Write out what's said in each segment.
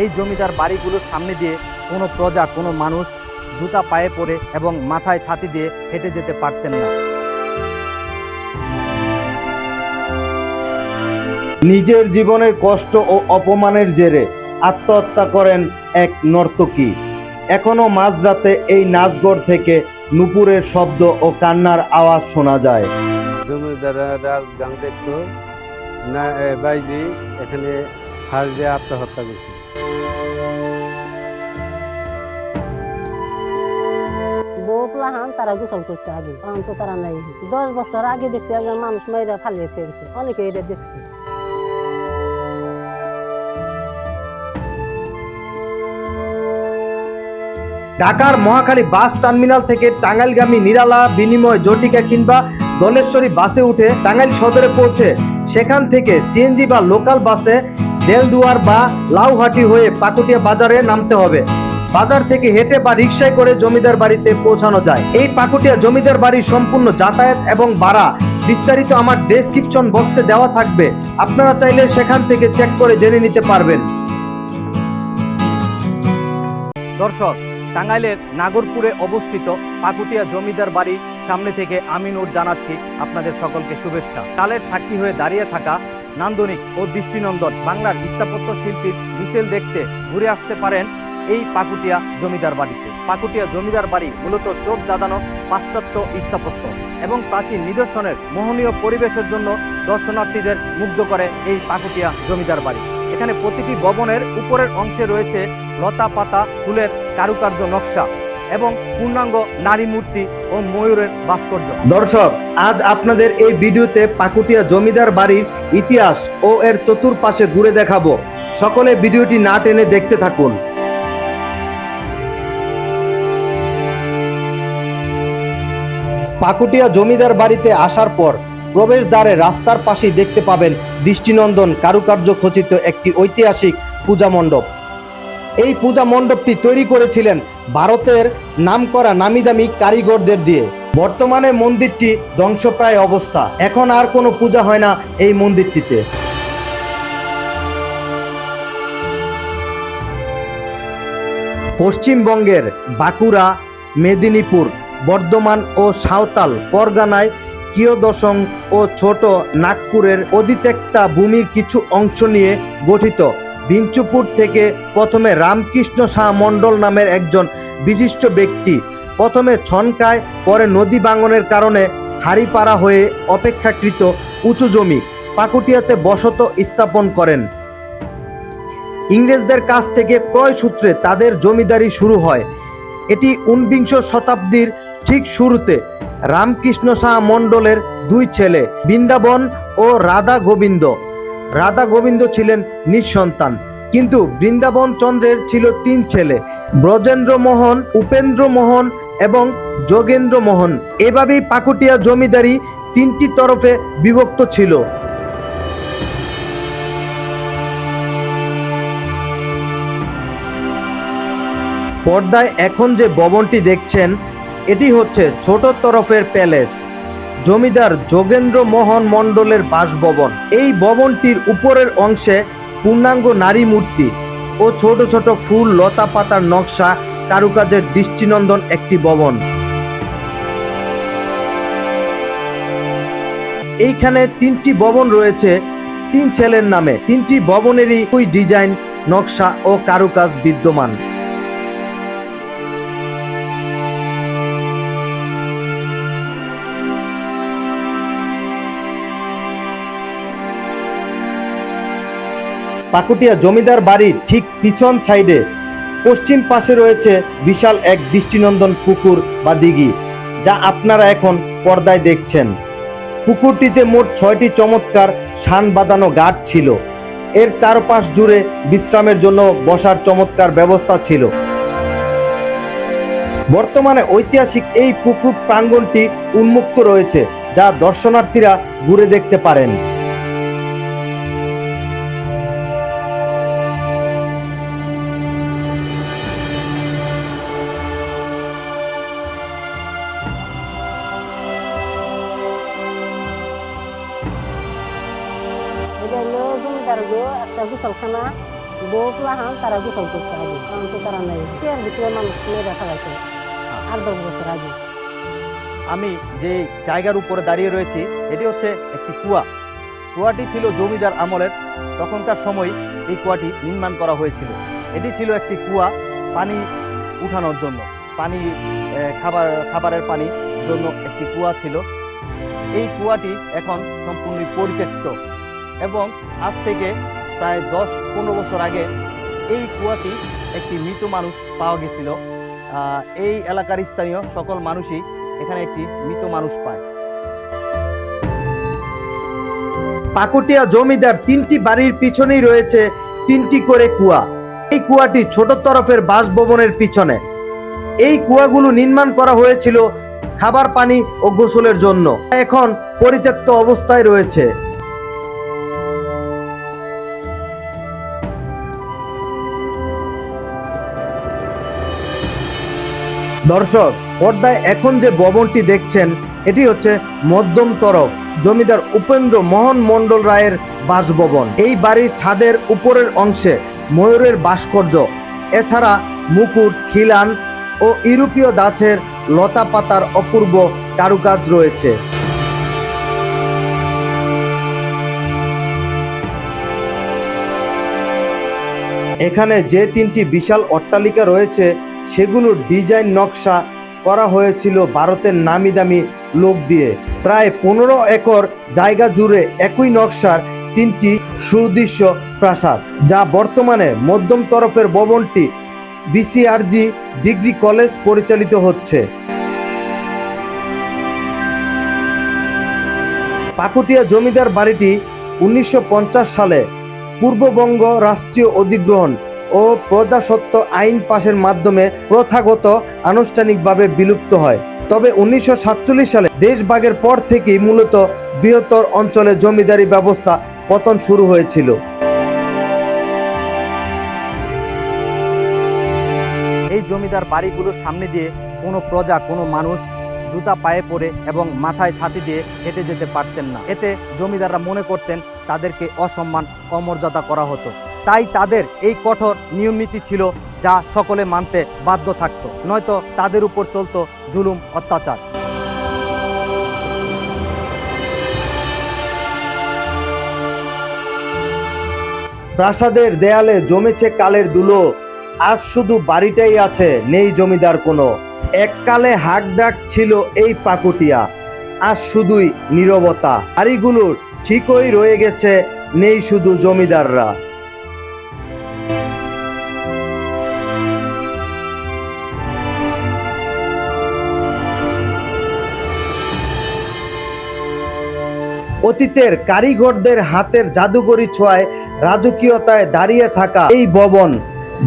এই জমিদার বাড়িগুলোর সামনে দিয়ে কোনো প্রজা, কোনো মানুষ জুতা পায়ে পরে এবং মাথায় ছাতি দিয়ে হেঁটে যেতে পারতেন না। নিজের জীবনের কষ্ট ও অপমানের জেরে আত্মহত্যা করেন এক নর্তকী। এখনো মাঝরাতে এই নাচঘর থেকে নুপুরের শব্দ ও কান্নার আওয়াজ শোনা যায়। জমিদাররা গান দেখতো না, বাইজি এখানে হার দিয়ে আত্মহত্যা করছে। তারা গোসল করছে আগে, এখন তো তারা নাই। 10 বছর আগে দেখছি একজন মানুষ মেয়েরা ফালিয়েছে, অনেকে এটা দেখছে। ঢাকার মহাখালী বাস টার্মিনাল থেকে টাঙ্গাইলগামী নিরালা, বিনিময়, জটিকা কিংবা দলেশ্বরী বাসে উঠে টাঙ্গাইল সদরে পৌঁছে সেখান থেকে সিএনজি বা লোকাল বাসে দেলদুয়ার বা লাউহাটি হয়ে পাকুটিয়া বাজারে নামতে হবে। বাজার থেকে হেঁটে বা রিকশায় করে জমিদার বাড়িতে পৌঁছানো যায়। এই পাকুটিয়া জমিদার বাড়ির সম্পূর্ণ যাতায়াত এবং ভাড়া বিস্তারিত আমার ডেসক্রিপশন বক্সে দেওয়া থাকবে, আপনারা চাইলে সেখান থেকে চেক করে জেনে নিতে পারবেন। দর্শক, টাঙ্গাইলের নাগরপুরে অবস্থিত পাকুটিয়া জমিদার বাড়ির সামনে থেকে আমি নূর জানাচ্ছি আপনাদের সকলকে শুভেচ্ছা। কালের সাক্ষী হয়ে দাঁড়িয়ে থাকা নান্দনিক ও দৃষ্টিনন্দন বাংলার স্থাপত্য শিল্পীর মিছিল দেখতে ঘুরে আসতে পারেন এই পাকুটিয়া জমিদার বাড়িতে। পাকুটিয়া জমিদার বাড়ি মূলত চোখ ধাঁধানো পাশ্চাত্য স্থাপত্য এবং প্রাচীন নিদর্শনের মোহনীয় পরিবেশের জন্য দর্শনার্থীদের মুগ্ধ করে এই পাকুটিয়া জমিদার বাড়ি। এখানে প্রতিটি ভবনের উপরের অংশে রয়েছে লতা পাতা ফুলের কারুকার্য নকশা এবং পূর্ণাঙ্গ নারী মূর্তি ও ময়ূরের ভাস্কর্য। দর্শক, আজ আপনাদের এই ভিডিওতে পাকুটিয়া জমিদার বাড়ির ইতিহাস ও এর চতুর্পাশে ঘুরে দেখাবো। সকলে ভিডিওটি না টেনে দেখতে থাকুন। পাকুটিয়া জমিদার বাড়িতে আসার পর প্রবেশদ্বারে রাস্তার পাশেই দেখতে পাবেন দৃষ্টিনন্দন কারুকার্য খচিত একটি ঐতিহাসিক পূজা মণ্ডপ। এই পূজা মণ্ডপটি তৈরি করেছিলেন ভারতের নামকরা নামিদামি কারিগরদের দিয়ে। বর্তমানে মন্দিরটি ধ্বংসপ্রায় অবস্থা, এখন আর কোনো পূজা হয় না এই মন্দিরটিতে। পশ্চিমবঙ্গের বাঁকুড়া, মেদিনীপুর, বর্ধমান ও সাঁওতাল পরগনায় কিয়দসং ও ছোট নাগপুরের অধিত্যক্তা ভূমির কিছু অংশ নিয়ে গঠিত ভিঞ্চুপুর থেকে প্রথমে রামকৃষ্ণ শাহ মণ্ডল নামের একজন বিশিষ্ট ব্যক্তি প্রথমে ছনকায়, পরে নদী ভাঙনের কারণে হারিপাড়া হয়ে অপেক্ষাকৃত উঁচু জমি পাকুটিয়াতে বসত স্থাপন করেন। ইংরেজদের কাছ থেকে ক্রয় সূত্রে তাদের জমিদারি শুরু হয়। এটি 19 শতাব্দীর ঠিক শুরুতে রামকৃষ্ণ শাহ মণ্ডলের 2 ছেলে বৃন্দাবন ও রাধা গোবিন্দ। রাধা গোবিন্দ ছিলেন নিঃসন্তান, কিন্তু বৃন্দাবন চন্দ্রের ছিল 3 ছেলে, ব্রজেন্দ্র মোহন, উপেন্দ্র মোহন এবং যোগেন্দ্র মোহন। এভাবেই পাকুটিয়া জমিদারি 3টি তরফে বিভক্ত ছিল। পর্দায় এখন যে ভবনটি দেখছেন এটি হচ্ছে ছোট তরফের প্যালেস, জমিদার যোগেন্দ্র মোহন মণ্ডলের বাসভবন। এই ভবনটির উপরের অংশে পূর্ণাঙ্গ নারী মূর্তি ও ছোট ছোট ফুল লতা পাতার নকশা কারুকাজের দৃষ্টিনন্দন একটি ভবন। এইখানে 3টি ভবন রয়েছে 3 ছেলের নামে। 3টি ভবনেরই ওই ডিজাইন, নকশা ও কারুকাজ বিদ্যমান। পাকুটিয়া জমিদার বাড়ির ঠিক পিছন সাইডে পশ্চিম পাশে রয়েছে বিশাল এক দৃষ্টিনন্দন পুকুর বা দিঘি, যা আপনারা এখন পর্দায় দেখছেন। পুকুরটিতে মোট 6টি চমৎকার শান বাঁধানো ঘাট ছিল। এর চারপাশ জুড়ে বিশ্রামের জন্য বসার চমৎকার ব্যবস্থা ছিল। বর্তমানে ঐতিহাসিক এই পুকুর প্রাঙ্গণটি উন্মুক্ত রয়েছে, যা দর্শনার্থীরা ঘুরে দেখতে পারেন। এটা হলো জমিদার একটা গোসলখানা, বউ প্লাহান তারা গোসল করছে আগে, এখন তো তারা নাই। এর ভিতরে মানুষ মেয়েরা ফেলাইছে 8-10 বছর আগে। আমি যে জায়গার উপরে দাঁড়িয়ে রয়েছি এটি হচ্ছে একটি কুয়া। কুয়াটি ছিল জমিদার আমলের, তখনকার সময় এই কুয়াটি নির্মাণ করা হয়েছিল। এটি ছিল একটি কুয়া পানি উঠানোর জন্য, পানি খাবারের পানির জন্য একটি কুয়া ছিল। এই কুয়াটি এখন সম্পূর্ণ পরিত্যক্ত এবং আজ থেকে প্রায় 10-15 বছর আগে এই কুয়াটি একটি মৃত মানুষ পাওয়া গেছিল। এই এলাকার স্থানীয় সকল মানুষই এখানে একটি মৃত মানুষ পায়। পাকুটিয়া জমিদার 3টি বাড়ির পিছনেই রয়েছে 3টি করে কুয়া। এই কুয়াটি ছোট তরফের বাসভবনের পিছনে। এই কুয়াগুলো নির্মাণ করা হয়েছিল খাবার পানি ও গোসলের জন্য, এখন পরিত্যক্ত অবস্থায় রয়েছে। দর্শক, পর্দায় এখন যে ভবনটি দেখছেন এটি হচ্ছে মধ্যম তরফ জমিদার উপেন্দ্র মোহন মণ্ডল রায়ের বাসভবন। এই বাড়ির ছাদের উপরের অংশে ময়ূরের ভাস্কর্য, এছাড়া মুকুট, খিলান ও ইউরোপীয় গাছের লতা পাতার অপূর্ব কারুকাজ রয়েছে। এখানে যে 3টি বিশাল অট্টালিকা রয়েছে সেগুলোর ডিজাইন নকশা করা হয়েছিল ভারতের নামি দামি লোক দিয়ে। প্রায় 15 একর জায়গা জুড়ে একই নকশার 3টি সুদৃশ্য প্রাসাদ, যা বর্তমানে মধ্যম তরফের ভবনটি বিসিআরজি ডিগ্রি কলেজ পরিচালিত হচ্ছে। পাকুটিয়া জমিদার বাড়িটি 1950 সালে পূর্ববঙ্গ রাষ্ট্রীয় অধিগ্রহণ ও প্রজাস্বত্ব আইন পাশের মাধ্যমে প্রথাগত আনুষ্ঠানিকভাবে বিলুপ্ত হয়। তবে 1947 সালে দেশভাগের পর থেকেই মূলত বৃহত্তর অঞ্চলে জমিদারি ব্যবস্থা পতন শুরু হয়েছিল। এই জমিদার বাড়িগুলোর সামনে দিয়ে কোনো প্রজা, কোনো মানুষ জুতা পায়ে পরে এবং মাথায় ছাতি দিয়ে হেঁটে যেতে পারতেন না। এতে জমিদাররা মনে করতেন তাদেরকে অসম্মান, অমর্যাদা করা হতো। তাই তাদের এই কঠোর নিয়মনীতি ছিল যা সকলে মানতে বাধ্য থাকত, নয়তো তাদের উপর চলতো জুলুম, অত্যাচার। প্রাসাদের দেয়ালে জমেছে কালের ধুলো, আজ শুধু বাড়িটাই আছে, নেই জমিদার কোনো। এককালে হাক ডাক ছিল এই পাকুটিয়া, আজ শুধুই নীরবতা। বাড়িগুলো ঠিকই রয়ে গেছে, নেই শুধু জমিদাররা। অতীতের কারিগরদের হাতের জাদুকরি ছোঁয়ায় রাজকীয়তায় দাঁড়িয়ে থাকা এই ভবন,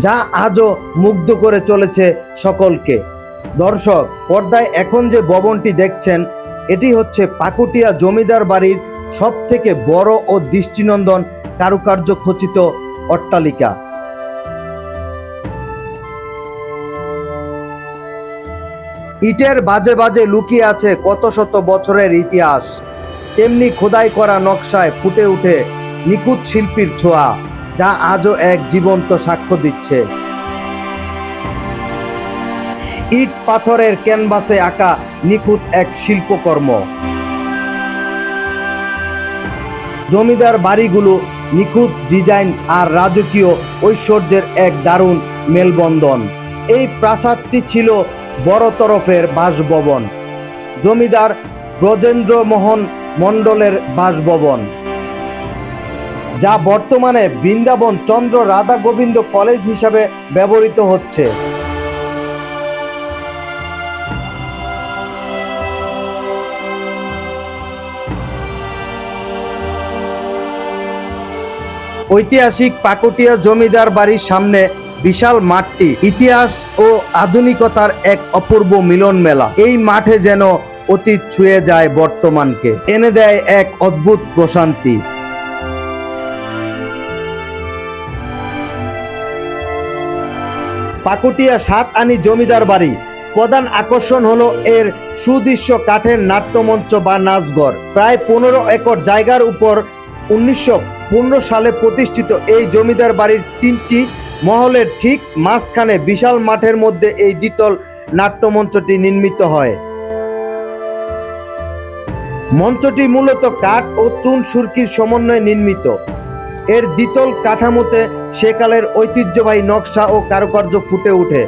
যা আজও মুগ্ধ করে চলেছে সকলকে। দর্শক, পর্দায় এখন যে ভবনটি দেখছেন এটি হচ্ছে পাকুটিয়া জমিদার বাড়ির সবথেকে বড় ও দৃষ্টিনন্দন কারুকার্য খচিত অট্টালিকা। ইটের বাজে বাজে লুকিয়ে আছে কত শত বছরের ইতিহাস, তেমনি খোদাই করা নকশায় ফুটে উঠে নিখুঁত শিল্পীর ছোঁয়া, যা আজও এক জীবন্ত সাক্ষ্য দিচ্ছে। ইট পাথরের ক্যানভাসে আঁকা নিখুঁত এক শিল্পকর্ম। জমিদার বাড়িগুলো নিখুঁত ডিজাইন আর রাজকীয় ঐশ্বর্যের এক দারুণ মেলবন্ধন। এই প্রাসাদটি ছিল বড় তরফের বাসভবন, জমিদার ব্রজেন্দ্র মোহন মণ্ডলের বাসভবন, যা বর্তমানে বৃন্দাবন চন্দ্র রাধা গোবিন্দ কলেজ হিসাবে ব্যবহৃত হচ্ছে। ঐতিহাসিক পাকুটিয়া জমিদার বাড়ির সামনে বিশাল মাঠটি ইতিহাস ও আধুনিকতার এক অপূর্ব মিলন মেলা। এই মাঠে যেন অতীত ছুঁয়ে যায় বর্তমানকে, এনে দেয় এক অদ্ভুত প্রশান্তি। পাকুটিয়া 7 আনি জমিদার বাড়ি প্রধান আকর্ষণ হলো এর সুদৃশ্য কাঠের নাট্যমঞ্চ বা নাচঘর। প্রায় 15 একর জায়গার উপর সালে প্রতিষ্ঠিত এই জমিদার বাড়ির 3টি মহলের ঠিক মাঝখানে বিশাল মাঠের মধ্যে এই দ্বিতল নাট্যমঞ্চটি নির্মিত হয়। মঞ্চটি মূলত কাঠ ও চুন সুরকির সমন্বয়ে নির্মিত। এর দ্বিতল কাঠামোতে সেকালের ঐতিহ্যবাহী নকশা ও কারুকার্য ফুটে ওঠে,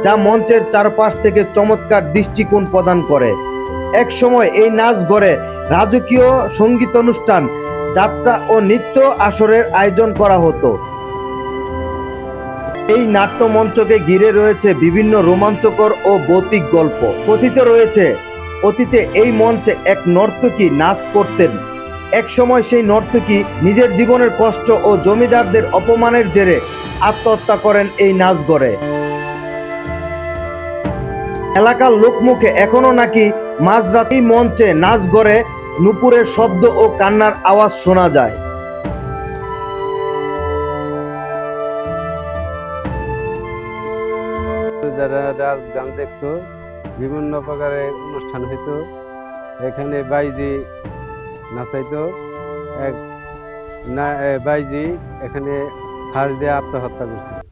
যা মঞ্চের চারপাশ থেকে চমৎকার দৃষ্টিকোণ প্রদান করে। এক সময় এই নাচ ঘরে রাজকীয় সঙ্গীত অনুষ্ঠান, যাত্রা ও নৃত্য আসরের আয়োজন করা হতো। এই নাট্যমঞ্চকে ঘিরে রয়েছে বিভিন্ন রোমাঞ্চকর ও ভৌতিক গল্প। কথিত রয়েছে অতীতে এই মঞ্চে এক নর্তকী নাচ করতেন। এক সময় সেই নর্তকী নিজের জীবনের কষ্ট ও জমিদারদের অপমানের জেরে আত্মহত্যা করেন এই নাচ ঘরে। এলাকার লোকমুখে এখনো নাকি মাঝরাতে মঞ্চে নাচ ঘরে নুপুরের শব্দ ও কান্নার আওয়াজ শোনা যায়। যারা রাজ গান দেখতো, বিভিন্ন প্রকারের অনুষ্ঠান হইতো, এখানে বাইজি নাচাইতো। বাইজি এখানে ফাঁস দিয়ে আত্মহত্যা করছে।